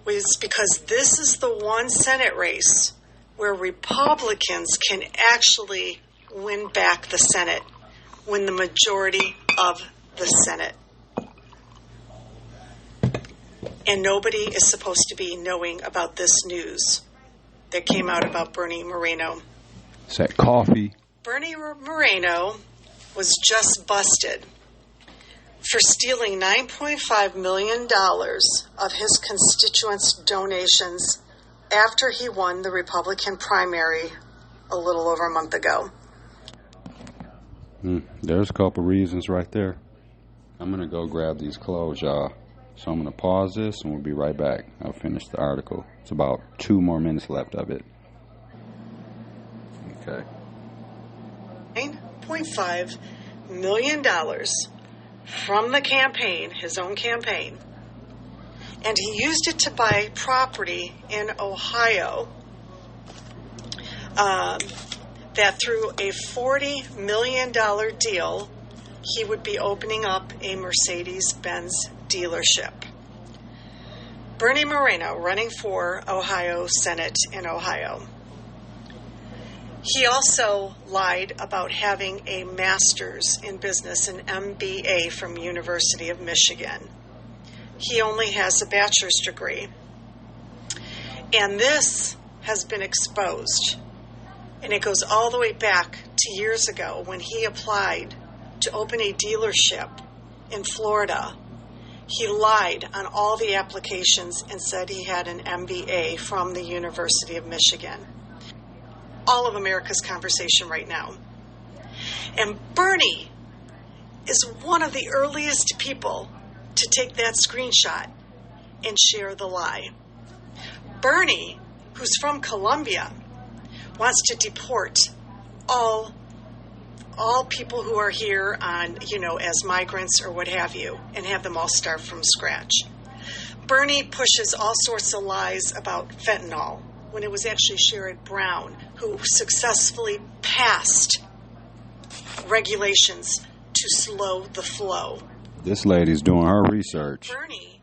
was because this is the one Senate race where Republicans can actually win back the Senate, win the majority of the Senate. And nobody is supposed to be knowing about this news that came out about Bernie Moreno. It's that coffee. Bernie Moreno was just busted for stealing $9.5 million of his constituents' donations after he won the Republican primary a little over a month ago. There's a couple reasons right there. I'm going to go grab these clothes, y'all. So I'm going to pause this and we'll be right back. I'll finish the article. It's about 2 more minutes left of it. Okay. $9.5 million from the campaign, his own campaign, and he used it to buy property in Ohio that through a $40 million deal, he would be opening up a Mercedes-Benz dealership. Bernie Moreno running for Ohio Senate in Ohio. He also lied about having a master's in business, an MBA from University of Michigan. He only has a bachelor's degree. And this has been exposed. And it goes all the way back to years ago when he applied to open a dealership in Florida. He lied on all the applications and said he had an MBA from the University of Michigan. All of America's conversation right now. And Bernie is one of the earliest people to take that screenshot and share the lie. Bernie, who's from Colombia, wants to deport all people who are here on, as migrants or what have you, and have them all start from scratch. Bernie pushes all sorts of lies about fentanyl, when it was actually Sherrod Brown who successfully passed regulations to slow the flow. This lady's doing her research. Bernie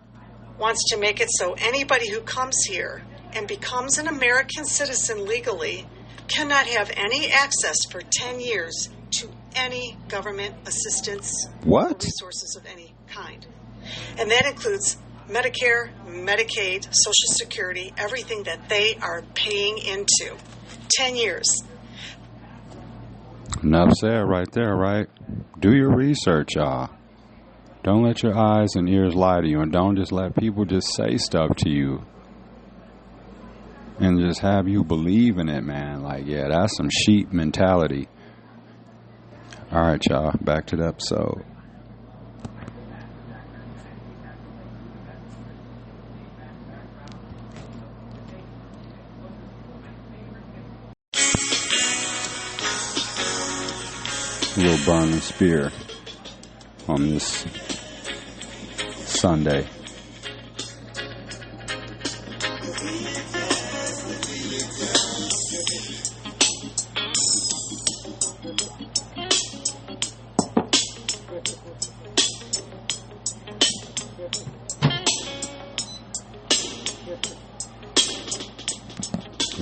wants to make it so anybody who comes here and becomes an American citizen legally cannot have any access for 10 years to any government assistance or resources of any kind. And that includes Medicare, Medicaid, Social Security, everything that they are paying into. 10 years. Enough said right there, right? Do your research, y'all. Don't let your eyes and ears lie to you, and don't just let people just say stuff to you and just have you believe in it, man. Like, yeah, that's some sheep mentality. All right, y'all, back to the episode. A little burning spear on this Sunday.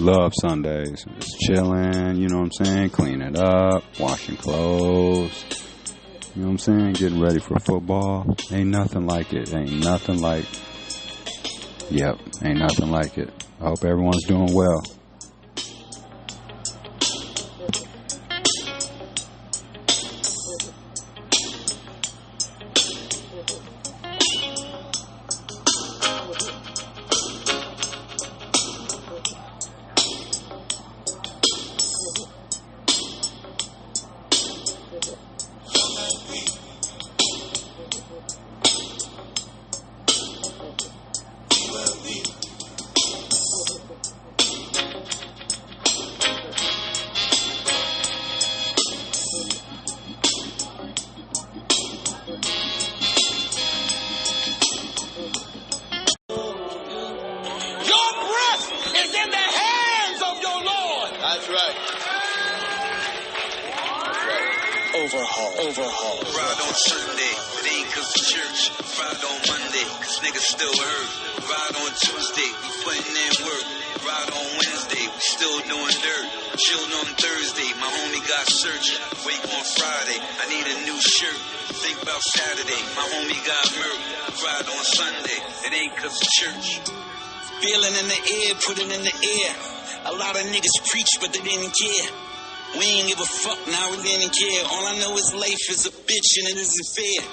Love Sundays. Just chilling, you know what I'm saying? Cleaning up, washing clothes. You know what I'm saying? Getting ready for football. Ain't nothing like it. Ain't nothing like it. I hope everyone's doing well. That's right. Overhaul. Ride on Sunday, it ain't cause of church. Ride on Monday, cause niggas still hurt. Ride on Tuesday, we putting in work. Ride on Wednesday, we still doing dirt. Chillin' on Thursday, my homie got searched. Wake on Friday, I need a new shirt. Think about Saturday, my homie got murked. Ride on Sunday, it ain't cause of church. Feeling in the air, put it in the air. A lot of niggas preach, but they didn't care. We ain't give a fuck, now we didn't care. All I know is life is a bitch and it isn't fair.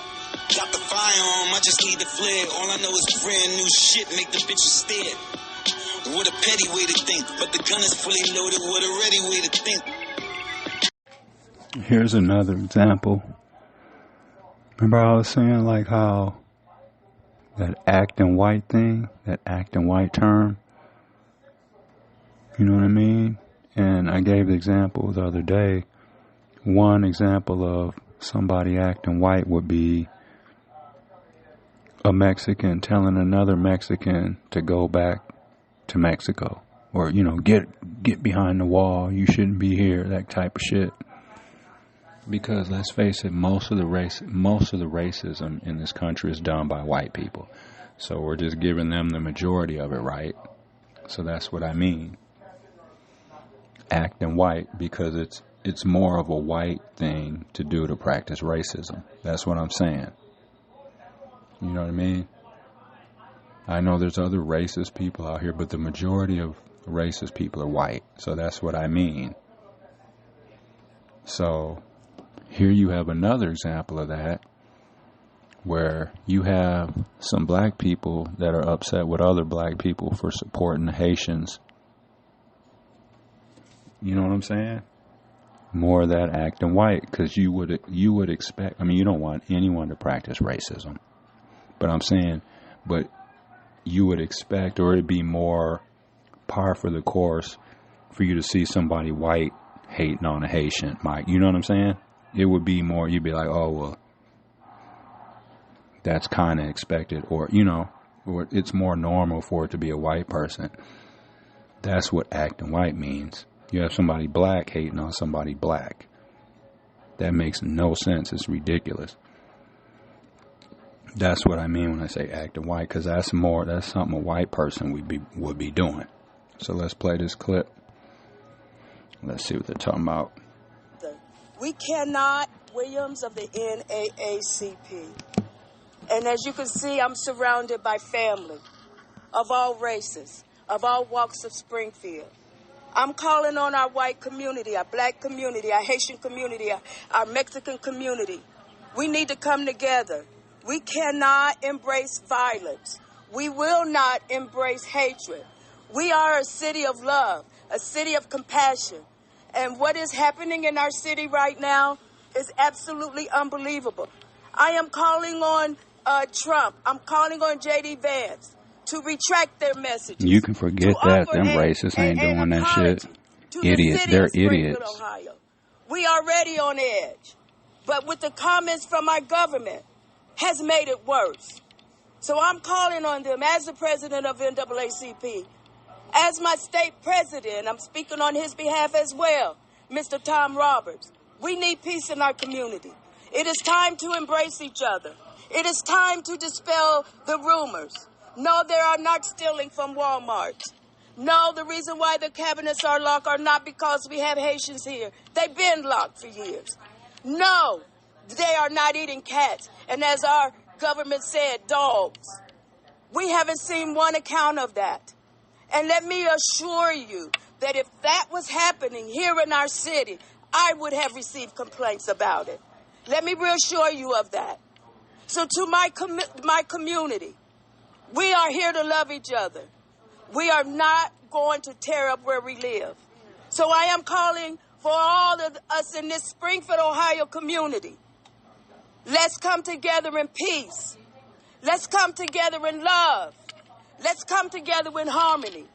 Got the firearm, I just need the flare. All I know is brand new shit, make the bitches stare. What a petty way to think, but the gun is fully loaded. What a ready way to think. Here's another example. Remember I was saying like how that acting white thing, that acting white term, you know what I mean? And I gave the example the other day. One example of somebody acting white would be a Mexican telling another Mexican to go back to Mexico. Or, you know, get behind the wall. You shouldn't be here. That type of shit. Because let's face it, most of the racism in this country is done by white people. So we're just giving them the majority of it, right? So that's what I mean. Acting white, because it's more of a white thing to do to practice racism. That's what I'm saying. You know what I mean? I know there's other racist people out here, but the majority of racist people are white. So that's what I mean. So here you have another example of that, where you have some black people that are upset with other black people for supporting the Haitians. You know what I'm saying? More of that acting white, because you would expect. I mean, you don't want anyone to practice racism, but I'm saying, but you would expect, or it'd be more par for the course for you to see somebody white hating on a Haitian, Mike. You know what I'm saying? It would be more. You'd be like, oh well, that's kind of expected, or you know, or it's more normal for it to be a white person. That's what acting white means. You have somebody black hating on somebody black. That makes no sense. It's ridiculous. That's what I mean when I say acting white, because that's something a white person would be doing. So let's play this clip. Let's see what they're talking about. We cannot, Williams of the NAACP. And as you can see, I'm surrounded by family of all races, of all walks of Springfield. I'm calling on our white community, our black community, our Haitian community, our Mexican community. We need to come together. We cannot embrace violence. We will not embrace hatred. We are a city of love, a city of compassion. And what is happening in our city right now is absolutely unbelievable. I am calling on Trump. I'm calling on J.D. Vance to retract their messages. You can forget that. Them racists ain't doing that shit. Idiots. They're idiots. Ohio. We are already on edge. But with the comments from our government has made it worse. So I'm calling on them as the president of NAACP, as my state president. I'm speaking on his behalf as well, Mr. Tom Roberts. We need peace in our community. It is time to embrace each other. It is time to dispel the rumors. No, they are not stealing from Walmart. No, the reason why the cabinets are locked are not because we have Haitians here. They've been locked for years. No, they are not eating cats. And as our government said, dogs. We haven't seen one account of that. And let me assure you that if that was happening here in our city, I would have received complaints about it. Let me reassure you of that. So to my community, we are here to love each other. We are not going to tear up where we live. So I am calling for all of us in this Springfield, Ohio community. Let's come together in peace. Let's come together in love. Let's come together in harmony.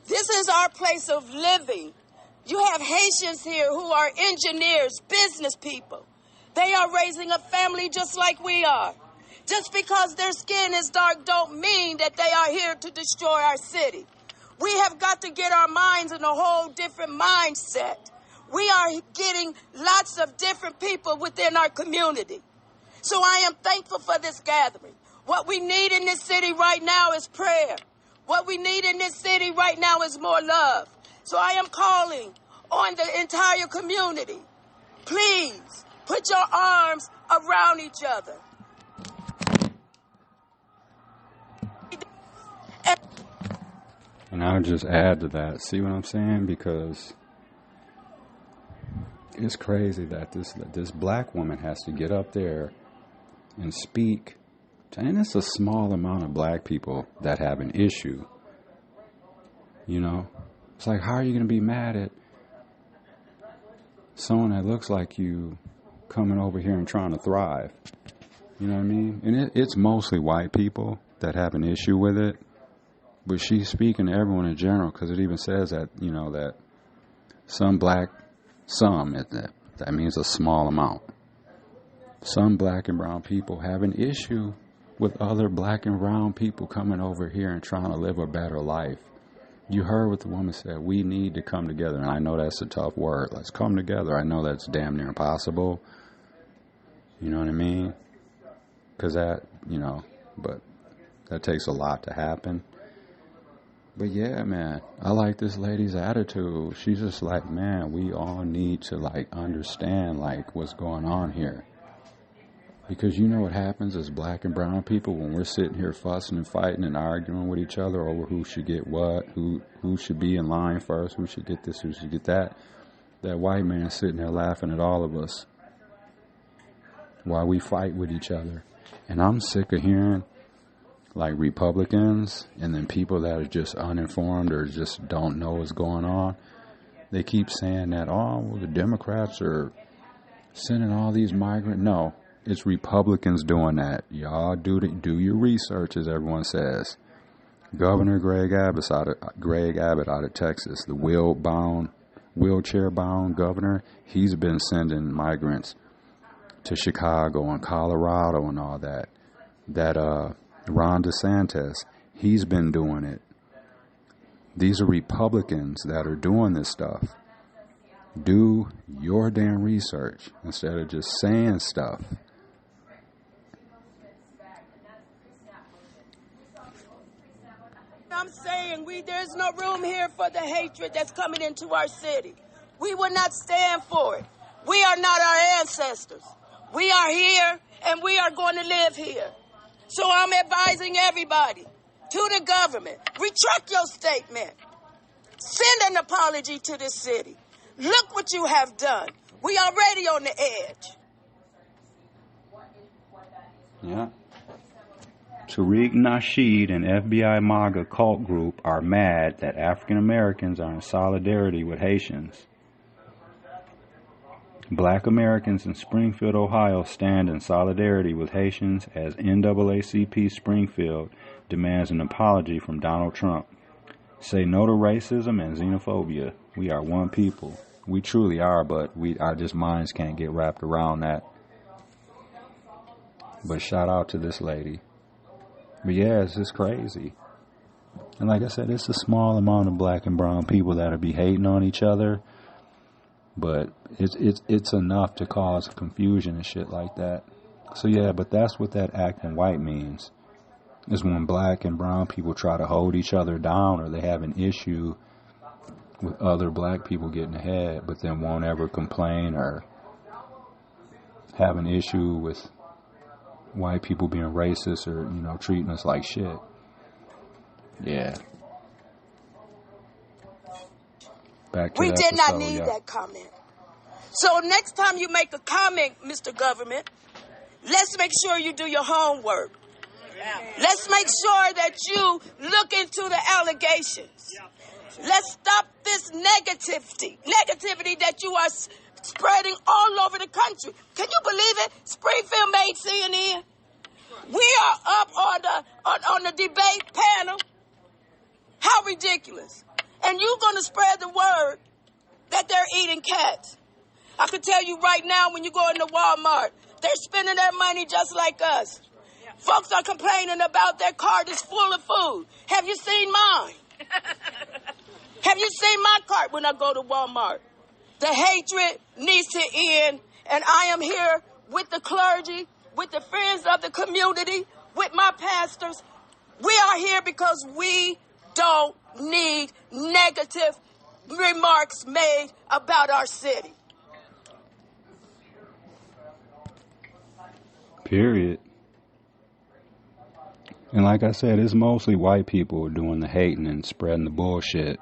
This is our place of living. You have Haitians here who are engineers, business people. They are raising a family just like we are. Just because their skin is dark don't mean that they are here to destroy our city. We have got to get our minds in a whole different mindset. We are getting lots of different people within our community. So I am thankful for this gathering. What we need in this city right now is prayer. What we need in this city right now is more love. So I am calling on the entire community. Please put your arms around each other. And I'll just add to that. See what I'm saying? Because it's crazy that this black woman has to get up there and speak. And it's a small amount of black people that have an issue. You know? It's like, how are you going to be mad at someone that looks like you coming over here and trying to thrive? You know what I mean? And it's mostly white people that have an issue with it. But she's speaking to everyone in general, because it even says that, you know, that that means a small amount. Some black and brown people have an issue with other black and brown people coming over here and trying to live a better life. You heard what the woman said. We need to come together. And I know that's a tough word. Let's come together. I know that's damn near impossible. You know what I mean? Because that, you know, but that takes a lot to happen. But yeah, man, I like this lady's attitude. She's just like, man, we all need to, like, understand, like, what's going on here. Because you know what happens as black and brown people when we're sitting here fussing and fighting and arguing with each other over who should get what, who should be in line first, who should get this, who should get that. That white man sitting there laughing at all of us while we fight with each other. And I'm sick of hearing, like, Republicans and then people that are just uninformed or just don't know what's going on. They keep saying that, oh, well, the Democrats are sending all these migrants. No, it's Republicans doing that. Y'all do your research, as everyone says. Governor Greg Abbott out of Texas, the wheelchair-bound governor, he's been sending migrants to Chicago and Colorado and all that. Ron DeSantis, he's been doing it. These are Republicans that are doing this stuff. Do your damn research instead of just saying stuff. I'm saying there's no room here for the hatred that's coming into our city. We will not stand for it. We are not our ancestors. We are here and we are going to live here. So I'm advising everybody to the government, retract your statement. Send an apology to this city. Look what you have done. We are already on the edge. Yeah. Tariq Nasheed and FBI MAGA cult group are mad that African Americans are in solidarity with Haitians. Black Americans in Springfield, Ohio stand in solidarity with Haitians as NAACP Springfield demands an apology from Donald Trump. Say no to racism and xenophobia. We are one people. We truly are, but our just minds can't get wrapped around that. But shout out to this lady. But yeah, it's just crazy. And like I said, it's a small amount of black and brown people that'll be hating on each other. But it's enough to cause confusion and shit like that. So yeah, but that's what that acting white means. Is when black and brown people try to hold each other down, or they have an issue with other black people getting ahead, but then won't ever complain or have an issue with white people being racist or, you know, treating us like shit. Yeah. Back to we the did episode, not need yeah. that comment. So next time you make a comment, Mr. Government, let's make sure you do your homework. Let's make sure that you look into the allegations. Let's stop this negativity that you are spreading all over the country. Can you believe it? Springfield made CNN. We are up on the debate panel. How ridiculous. And you're going to spread the word that they're eating cats. I can tell you right now, when you go into Walmart, they're spending their money just like us. Folks are complaining about their cart is full of food. Have you seen mine? Have you seen my cart when I go to Walmart? The hatred needs to end, and I am here with the clergy, with the friends of the community, with my pastors. We are here because we don't need negative remarks made about our city. Period. And like I said, it's mostly white people doing the hating and spreading the bullshit.